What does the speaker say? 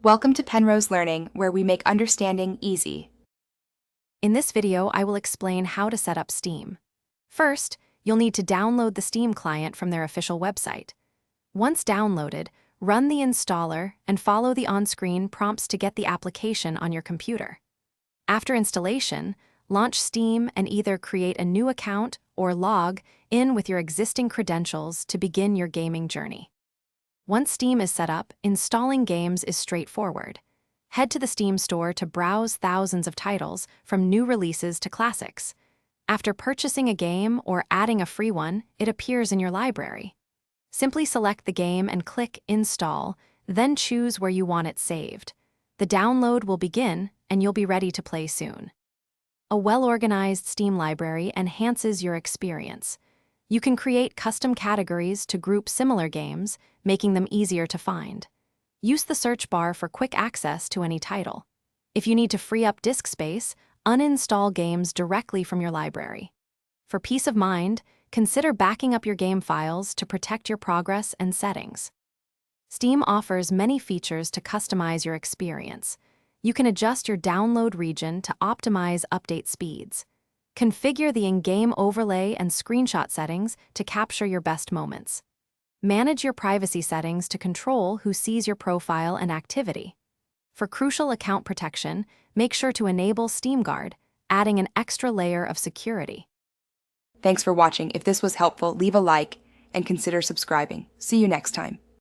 Welcome to Penrose Learning, where we make understanding easy. In this video, I will explain how to set up Steam. First, you'll need to download the Steam client from their official website. Once downloaded, run the installer and follow the on-screen prompts to get the application on your computer. After installation, launch Steam and either create a new account or log in with your existing credentials to begin your gaming journey. Once Steam is set up, installing games is straightforward. Head to the Steam store to browse thousands of titles, from new releases to classics. After purchasing a game or adding a free one, it appears in your library. Simply select the game and click Install, then choose where you want it saved. The download will begin, and you'll be ready to play soon. A well-organized Steam library enhances your experience. You can create custom categories to group similar games, making them easier to find. Use the search bar for quick access to any title. If you need to free up disk space, uninstall games directly from your library. For peace of mind, consider backing up your game files to protect your progress and settings. Steam offers many features to customize your experience. You can adjust your download region to optimize update speeds. Configure the in-game overlay and screenshot settings to capture your best moments. Manage your privacy settings to control who sees your profile and activity. For crucial account protection, make sure to enable SteamGuard, adding an extra layer of security. Thanks for watching. If this was helpful, leave a like and consider subscribing. See you next time.